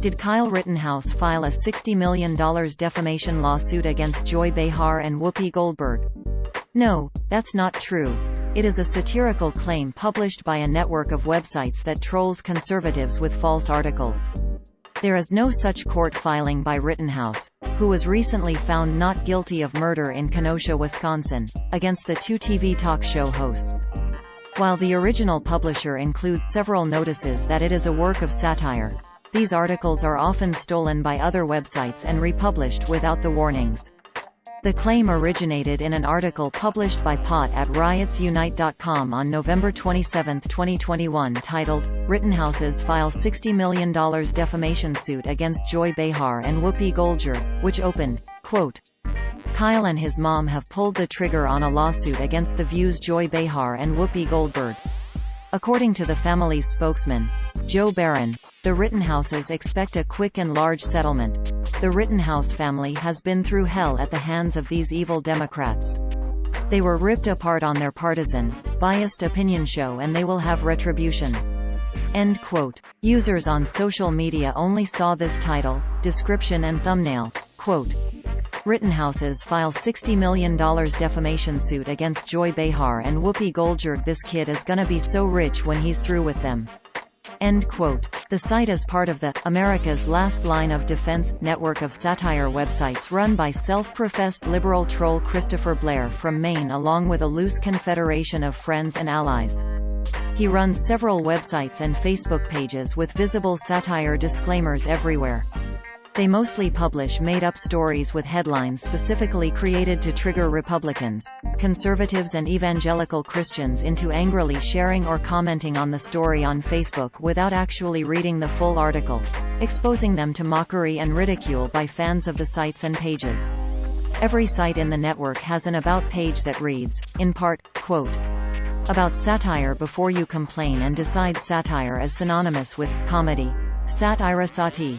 Did Kyle Rittenhouse file a $60 million defamation lawsuit against Joy Behar and Whoopi Goldberg? No, that's not true. It is a satirical claim published by a network of websites that trolls conservatives with false articles. There is no such court filing by Rittenhouse, who was recently found not guilty of murder in Kenosha, Wisconsin, against the two TV talk show hosts. While the original publisher includes several notices that it is a work of satire, these articles are often stolen by other websites and republished without the warnings. The claim originated in an article published by Pot at riotsunite.com on November 27, 2021 titled, "Rittenhouse's File $60 Million Defamation Suit Against Joy Behar and Whoopi Goldberg," which opened, quote, "Kyle and his mom have pulled the trigger on a lawsuit against The View's Joy Behar and Whoopi Goldberg." According to the family's spokesman, Joe Barron, the Rittenhouses expect a quick and large settlement. The Rittenhouse family has been through hell at the hands of these evil Democrats. They were ripped apart on their partisan, biased opinion show, and they will have retribution. End quote. Users on social media only saw this title, description and thumbnail, quote, "Rittenhouses file $60 million defamation suit against Joy Behar and Whoopi Goldberg. This kid is gonna be so rich when he's through with them." End quote. The site is part of the America's Last Line of Defense network of satire websites run by self-professed liberal troll Christopher Blair from Maine, along with a loose confederation of friends and allies. He runs several websites and Facebook pages with visible satire disclaimers everywhere. They mostly publish made-up stories with headlines specifically created to trigger Republicans, conservatives and evangelical Christians into angrily sharing or commenting on the story on Facebook without actually reading the full article, exposing them to mockery and ridicule by fans of the sites and pages. Every site in the network has an About page that reads, in part, quote, "About satire before you complain and decide satire is synonymous with comedy. Satirasati.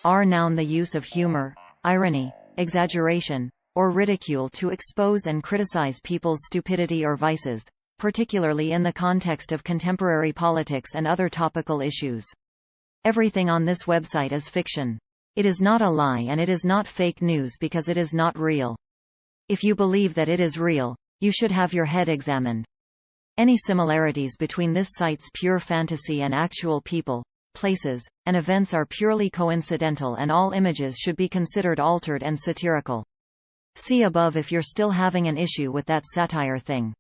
Are noun the use of humor, irony, exaggeration, or ridicule to expose and criticize people's stupidity or vices, particularly in the context of contemporary politics and other topical issues. Everything on this website is fiction. It is not a lie and it is not fake news because it is not real. If you believe that it is real, you should have your head examined. Any similarities between this site's pure fantasy and actual people, places, and events are purely coincidental, and all images should be considered altered and satirical. See above if you're still having an issue with that satire thing."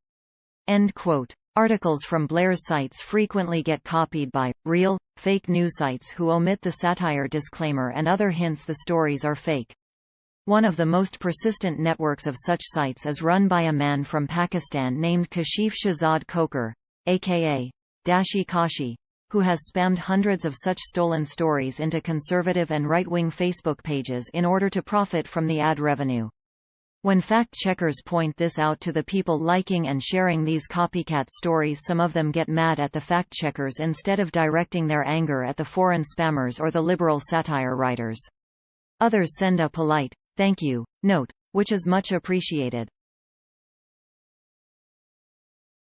End quote. Articles from Blair's sites frequently get copied by real, fake news sites who omit the satire disclaimer and other hints the stories are fake. One of the most persistent networks of such sites is run by a man from Pakistan named Kashif Shahzad Khokhar, aka Dashi Kashi, who has spammed hundreds of such stolen stories into conservative and right-wing Facebook pages in order to profit from the ad revenue. When fact-checkers point this out to the people liking and sharing these copycat stories, some of them get mad at the fact-checkers instead of directing their anger at the foreign spammers or the liberal satire writers. Others send a polite, "thank you" note, which is much appreciated.